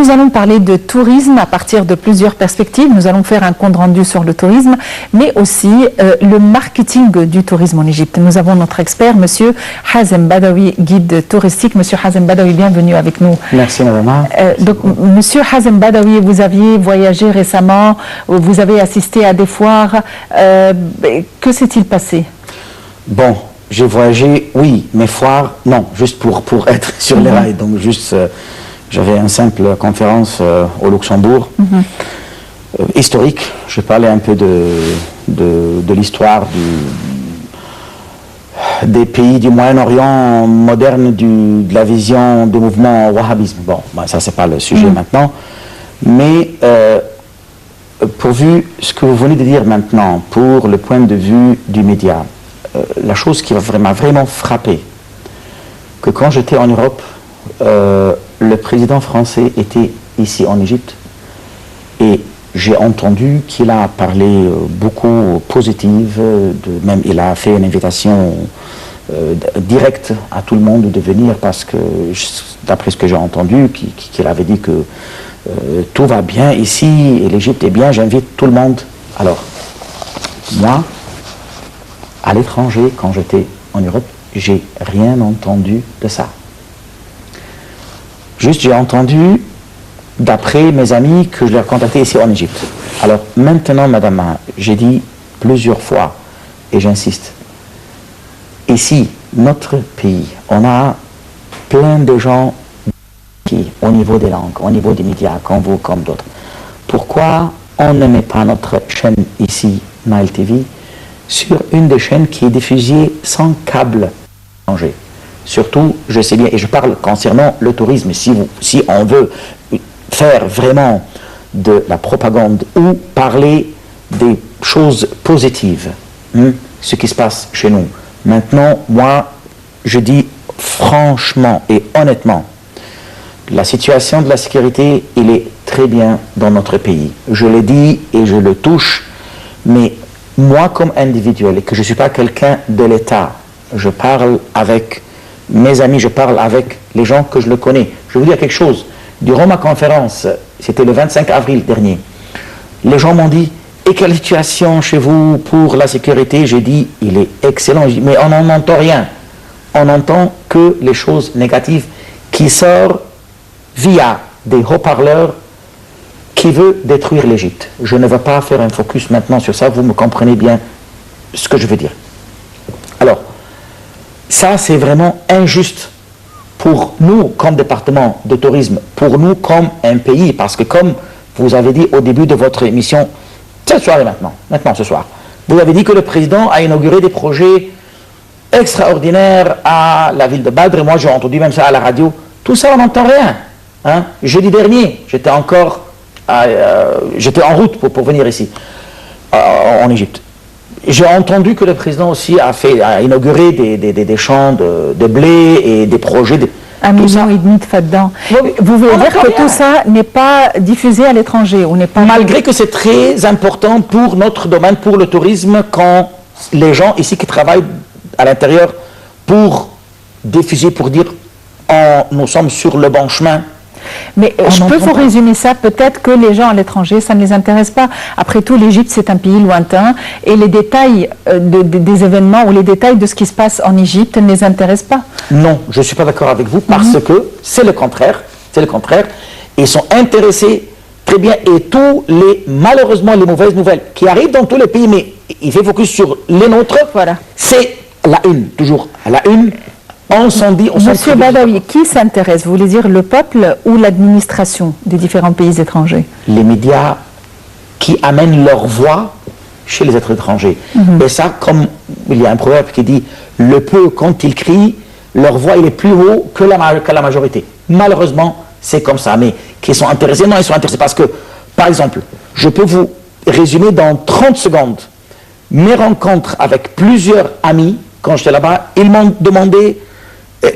Nous allons parler de tourisme à partir de plusieurs perspectives. Nous allons faire un compte rendu sur le tourisme, mais aussi le marketing du tourisme en Égypte. Nous avons notre expert, Monsieur Hazem Badawi, guide touristique. Monsieur Hazem Badawi, bienvenue avec nous. Merci, madame. Donc, Monsieur Hazem Badawi, vous aviez voyagé récemment, vous avez assisté à des foires. Que s'est-il passé? Bon, j'ai voyagé, oui, mais foires, non, juste pour être sur les rails. Donc, juste, j'avais une simple conférence au Luxembourg, historique. Je parlais un peu de l'histoire des pays du Moyen-Orient moderne, de la vision du mouvement wahhabisme. Bon, ben, ça, c'est pas le sujet maintenant. Mais, pourvu ce que vous venez de dire maintenant, pour le point de vue du média, la chose qui m'a vraiment frappé, que quand j'étais en Europe, le président français était ici en Égypte et j'ai entendu qu'il a parlé beaucoup positive, même il a fait une invitation directe à tout le monde de venir parce que, d'après ce que j'ai entendu, qu'il avait dit que tout va bien ici et l'Égypte est bien, j'invite tout le monde. Alors, moi, à l'étranger, quand j'étais en Europe, j'ai rien entendu de ça. Juste, j'ai entendu, d'après mes amis, que je l'ai contacté ici en Égypte. Alors, maintenant, madame, j'ai dit plusieurs fois, et j'insiste, ici, notre pays, on a plein de gens qui, au niveau des langues, au niveau des médias, comme vous, comme d'autres. Pourquoi on ne met pas notre chaîne ici, Nile TV, sur une des chaînes qui est diffusée sans câble étranger? Surtout, je sais bien, et je parle concernant le tourisme, si on veut faire vraiment de la propagande ou parler des choses positives, ce qui se passe chez nous. Maintenant, moi, je dis franchement et honnêtement, la situation de la sécurité, elle est très bien dans notre pays. Je le dis et je le touche, mais moi comme individuel, et que je ne suis pas quelqu'un de l'État, je parle avec mes amis, je parle avec les gens que je le connais. Je vais vous dire quelque chose. Durant ma conférence, c'était le 25 avril dernier, les gens m'ont dit, et quelle situation chez vous pour la sécurité? J'ai dit, il est excellent. J'ai dit, mais on n'en entend rien. On n'entend que les choses négatives qui sortent via des haut-parleurs qui veulent détruire l'Égypte. Je ne vais pas faire un focus maintenant sur ça, vous me comprenez bien ce que je veux dire. Alors, ça c'est vraiment injuste pour nous comme département de tourisme, pour nous comme un pays, parce que comme vous avez dit au début de votre émission, cette soirée maintenant ce soir, vous avez dit que le président a inauguré des projets extraordinaires à la ville de Badr, et moi j'ai entendu même ça à la radio, tout ça on n'entend rien. Jeudi dernier, j'étais en route pour venir ici, en Égypte. J'ai entendu que le président aussi a inauguré des champs de blé et des projets. 1,5 million de faddan. Vous voulez dire que tout ça n'est pas diffusé à l'étranger ou n'est pas... Malgré que c'est très important pour notre domaine, pour le tourisme, quand les gens ici qui travaillent à l'intérieur pour diffuser, pour dire nous sommes sur le bon chemin. Mais je peux vous résumer ça, peut-être que les gens à l'étranger, ça ne les intéresse pas. Après tout, l'Égypte, c'est un pays lointain et les détails des événements ou les détails de ce qui se passe en Égypte ne les intéressent pas. Non, je ne suis pas d'accord avec vous parce que c'est le contraire. Ils sont intéressés très bien et malheureusement, les mauvaises nouvelles qui arrivent dans tous les pays, mais il fait focus sur les nôtres, voilà. C'est la une, toujours. À la une. Monsieur Badawi, qui s'intéresse? Vous voulez dire le peuple ou l'administration des différents pays étrangers? Les médias qui amènent leur voix chez les êtres étrangers. Et ça, comme il y a un proverbe qui dit « le peu, quand ils crient, leur voix il est plus haut que la majorité ». Malheureusement, c'est comme ça. Mais qui sont intéressés? Non, ils sont intéressés parce que, par exemple, je peux vous résumer dans 30 secondes mes rencontres avec plusieurs amis. Quand j'étais là-bas, ils m'ont demandé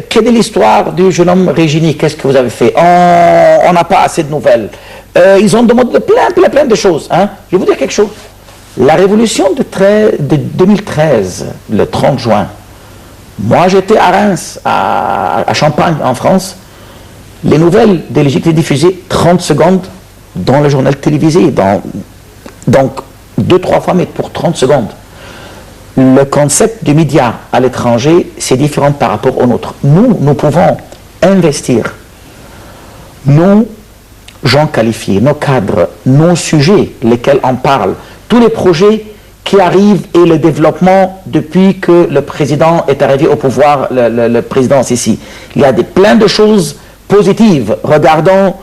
quelle est l'histoire du jeune homme Régini, qu'est-ce que vous avez fait? On n'a pas assez de nouvelles. Ils ont demandé plein de choses. Je vais vous dire quelque chose. La révolution de 2013, le 30 juin, moi j'étais à Reims, à Champagne, en France. Les nouvelles de l'Égypte étaient diffusées 30 secondes dans le journal télévisé, donc 2-3 fois, mais pour 30 secondes. Le concept du média à l'étranger, c'est différent par rapport au nôtre. Nous pouvons investir nos gens qualifiés, nos cadres, nos sujets, lesquels on parle, tous les projets qui arrivent et le développement depuis que le président est arrivé au pouvoir, le président Sisi. Il y a plein de choses positives. Regardons,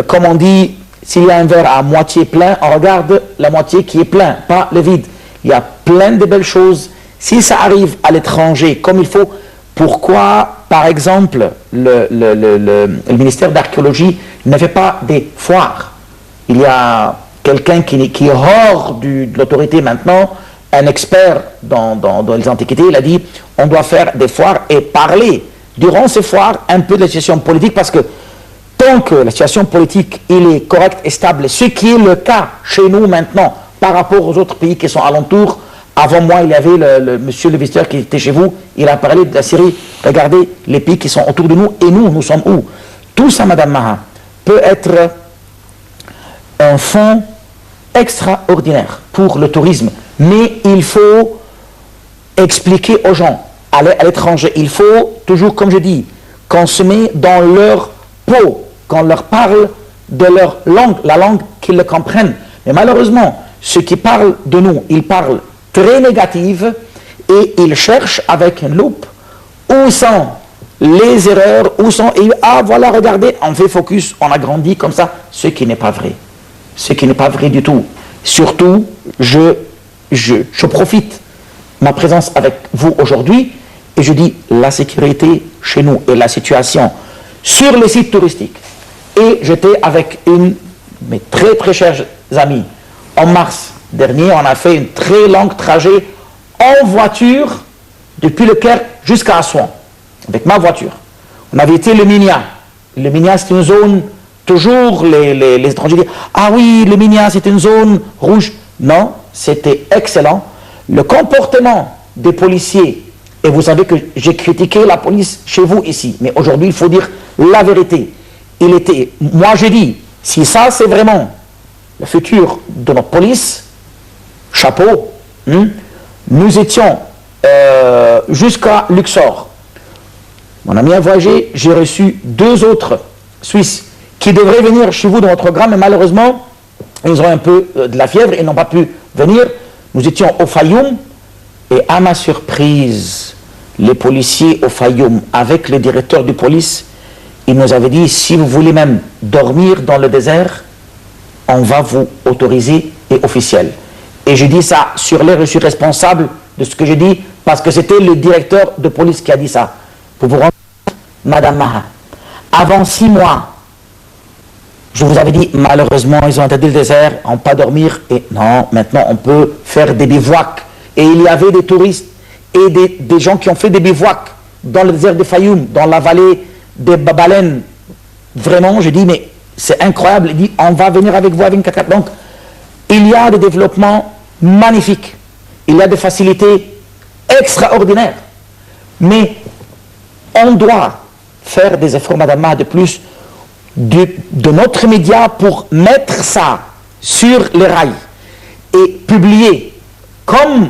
comme on dit, s'il y a un verre à moitié plein, on regarde la moitié qui est plein, pas le vide. Il y a plein de belles choses. Si ça arrive à l'étranger comme il faut, pourquoi, par exemple, le ministère d'Archéologie ne fait pas des foires? Il y a quelqu'un qui est hors de l'autorité maintenant, un expert dans les antiquités, il a dit on doit faire des foires et parler durant ces foires un peu de la situation politique, parce que tant que la situation politique il est correcte et stable, ce qui est le cas chez nous maintenant par rapport aux autres pays qui sont alentours. Avant moi, il y avait monsieur le visiteur qui était chez vous, il a parlé de la Syrie. Regardez les pays qui sont autour de nous, et nous sommes où? Tout ça, Madame Maha, peut être un fonds extraordinaire pour le tourisme. Mais il faut expliquer aux gens, à l'étranger, il faut toujours, comme je dis, qu'on se met dans leur peau, qu'on leur parle de leur langue, la langue qu'ils le comprennent. Mais malheureusement, ceux qui parlent de nous, ils parlent très négative, et ils cherchent avec une loupe où sont les erreurs, où sont... Et, ah voilà, regardez, on fait focus, on a grandi comme ça, ce qui n'est pas vrai. Ce qui n'est pas vrai du tout. Surtout, je profite ma présence avec vous aujourd'hui, et je dis la sécurité chez nous et la situation sur les sites touristiques. Et j'étais avec une de mes très très chères amies en mars dernier, on a fait une très longue trajet en voiture depuis le Caire jusqu'à Assouan, avec ma voiture. On avait été le Minya. Le Minya, c'est une zone, toujours les étrangers disent « Ah oui, le Minya, c'est une zone rouge. » Non, c'était excellent. Le comportement des policiers, et vous savez que j'ai critiqué la police chez vous ici, mais aujourd'hui, il faut dire la vérité. Moi j'ai dit, si ça c'est vraiment le futur de notre police, chapeau. Nous étions jusqu'à Luxor. Mon ami a voyagé, j'ai reçu 2 autres Suisses qui devraient venir chez vous dans votre programme, mais malheureusement, ils ont un peu de la fièvre et n'ont pas pu venir. Nous étions au Fayoum, et à ma surprise, les policiers au Fayoum, avec le directeur de police, ils nous avaient dit, si vous voulez même dormir dans le désert, on va vous autoriser et officiel. Et je dis ça sur l'air, je suis responsable de ce que je dis, parce que c'était le directeur de police qui a dit ça. Pour vous rendre compte, Madame Maha, avant 6 mois, je vous avais dit, malheureusement, ils ont interdit le désert, on ne peut pas dormir. Et non, maintenant, on peut faire des bivouacs. Et il y avait des touristes et des gens qui ont fait des bivouacs dans le désert de Fayoum, dans la vallée des Baleines. Vraiment, je dis, mais c'est incroyable. Il dit, on va venir avec vous avec 4x4. Donc, il y a des développements magnifiques. Il y a des facilités extraordinaires. Mais on doit faire des efforts, Madame Maha, de plus de notre média pour mettre ça sur les rails et publier comme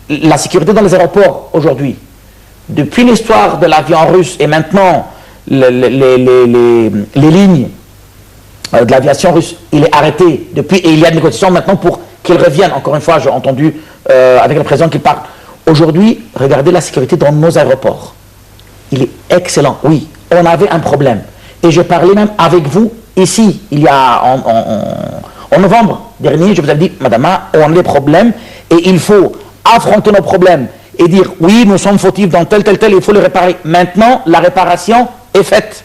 la sécurité dans les aéroports aujourd'hui. Depuis l'histoire de l'avion russe et maintenant les lignes de l'aviation russe, il est arrêté depuis, et il y a des négociations maintenant pour qu'il revienne. Encore une fois, j'ai entendu avec le président qui parle. Aujourd'hui, regardez la sécurité dans nos aéroports. Il est excellent. Oui, on avait un problème. Et je parlais même avec vous ici, il y a en novembre dernier, je vous avais dit, Madame, on a des problèmes et il faut affronter nos problèmes et dire, oui, nous sommes fautifs dans tel, il faut les réparer. Maintenant, la réparation est faite.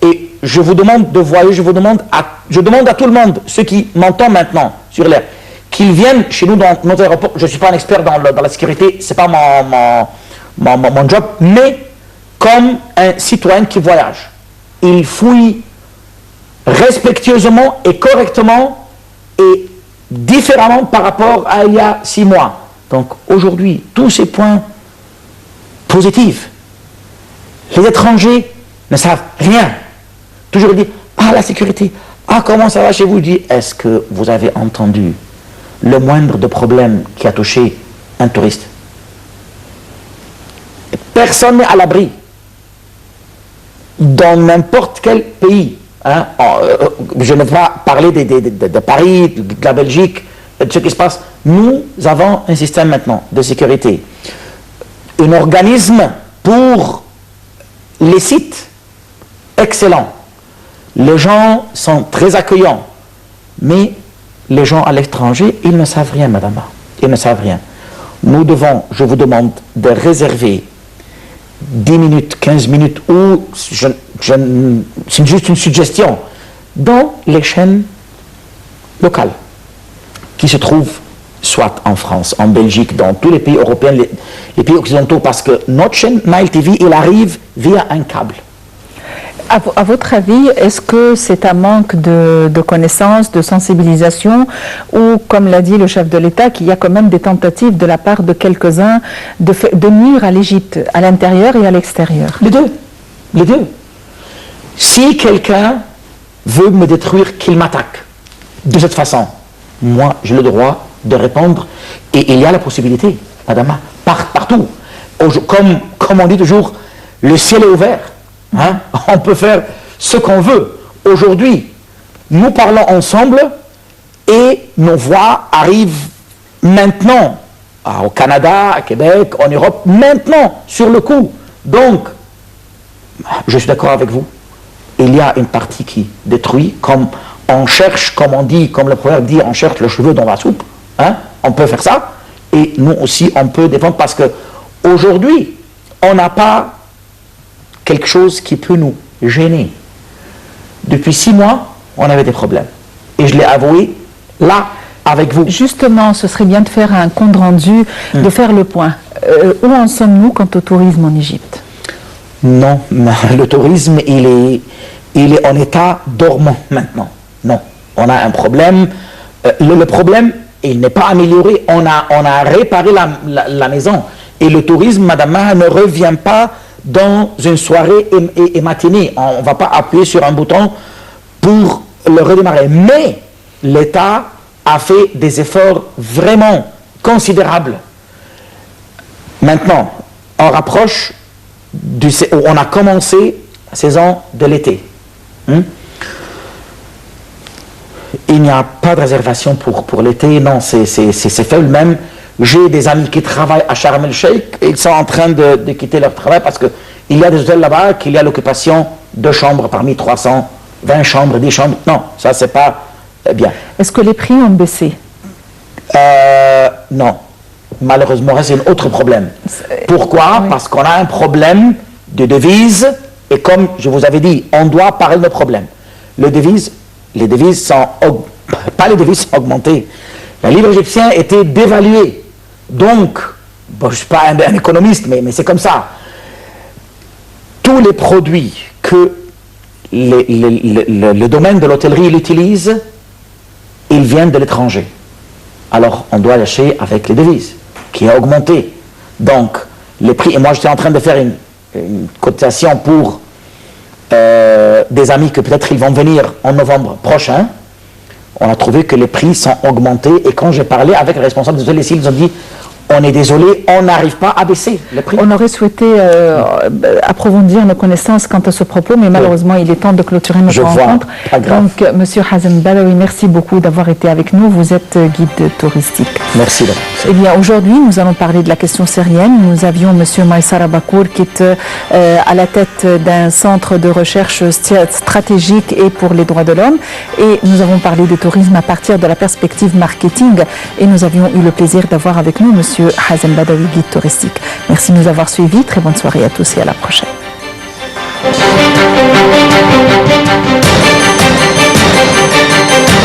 Et je vous demande de voyager, je demande à tout le monde, ceux qui m'entendent maintenant sur l'air, qu'ils viennent chez nous dans nos aéroports. Je ne suis pas un expert dans la sécurité, ce n'est pas mon job, mais comme un citoyen qui voyage, il fouille respectueusement et correctement et différemment par rapport à il y a 6 mois. Donc aujourd'hui, tous ces points positifs, les étrangers ne savent rien Toujours il dit, ah la sécurité, ah comment ça va chez vous? Je dis, est-ce que vous avez entendu le moindre de problème qui a touché un touriste? Personne n'est à l'abri. Dans n'importe quel pays. Hein, je ne vais pas parler de Paris, de la Belgique, de ce qui se passe. Nous avons un système maintenant de sécurité. Un organisme pour les sites excellent. Les gens sont très accueillants. Mais les gens à l'étranger, ils ne savent rien, madame. Ils ne savent rien. Nous devons, je vous demande de réserver 10 minutes, 15 minutes, ou c'est juste une suggestion, dans les chaînes locales qui se trouvent soit en France, en Belgique, dans tous les pays européens, les pays occidentaux, parce que notre chaîne Nile TV, il arrive via un câble. À votre avis, est-ce que c'est un manque de connaissances, de sensibilisation, ou, comme l'a dit le chef de l'État, qu'il y a quand même des tentatives de la part de quelques-uns de nuire à l'Égypte, à l'intérieur et à l'extérieur? Les deux. Les deux. Si quelqu'un veut me détruire, qu'il m'attaque de cette façon, moi, j'ai le droit de répondre, et il y a la possibilité, madame, partout. Comme on dit toujours, le ciel est ouvert. Hein? On peut faire ce qu'on veut. Aujourd'hui, nous parlons ensemble et nos voix arrivent maintenant au Canada, à Québec, en Europe, maintenant, sur le coup. Donc, je suis d'accord avec vous. Il y a une partie qui détruit, comme on cherche, comme on dit, comme le proverbe dit, on cherche le cheveu dans la soupe. Hein? On peut faire ça. Et nous aussi, on peut défendre, parce que aujourd'hui, on n'a pas quelque chose qui peut nous gêner. Depuis 6 mois, on avait des problèmes. Et je l'ai avoué là, avec vous. Justement, ce serait bien de faire un compte rendu, de faire le point. Où en sommes-nous quant au tourisme en Égypte? Non, le tourisme, il est en état dormant maintenant. Non, on a un problème. Le problème, il n'est pas amélioré. On a réparé la maison. Et le tourisme, madame Maha, ne revient pas dans une soirée et matinée. On ne va pas appuyer sur un bouton pour le redémarrer. Mais l'État a fait des efforts vraiment considérables. Maintenant, on rapproche, on a commencé la saison de l'été. Il n'y a pas de réservation pour l'été, non, c'est faible même. J'ai des amis qui travaillent à Sharm el-Sheikh et ils sont en train de quitter leur travail parce qu'il y a des hôtels là-bas qu'il y a l'occupation de chambres parmi 320 chambres, 10 chambres. Non, ça c'est pas bien. Est-ce que les prix ont baissé? Non. Malheureusement, c'est un autre problème. Pourquoi? Oui. Parce qu'on a un problème de devises et comme je vous avais dit, on doit parler de nos problèmes. Les devises sont... Pas les devises sont augmentées. Le livre égyptien était dévalué. Donc, bon, je ne suis pas un économiste, mais c'est comme ça. Tous les produits que le domaine de l'hôtellerie utilise, ils viennent de l'étranger. Alors, on doit lâcher avec les devises, qui a augmenté. Donc, les prix, et moi j'étais en train de faire une cotisation pour des amis que peut-être ils vont venir en novembre prochain. On a trouvé que les prix sont augmentés et quand j'ai parlé avec les responsables des hôtels ici, ils ont dit on est désolé, on n'arrive pas à baisser le prix. On aurait souhaité approfondir nos connaissances quant à ce propos, mais malheureusement, il est temps de clôturer notre rencontre. Donc, Monsieur Hazem Badawi, merci beaucoup d'avoir été avec nous. Vous êtes guide touristique. Merci. Eh bien, aujourd'hui, nous allons parler de la question syrienne. Nous avions Monsieur Maïsara Bakour qui est à la tête d'un centre de recherche stratégique et pour les droits de l'homme. Et nous avons parlé de tourisme à partir de la perspective marketing. Et nous avions eu le plaisir d'avoir avec nous Monsieur Hazem Badawi, guide touristique. Merci de nous avoir suivis. Très bonne soirée à tous et à la prochaine.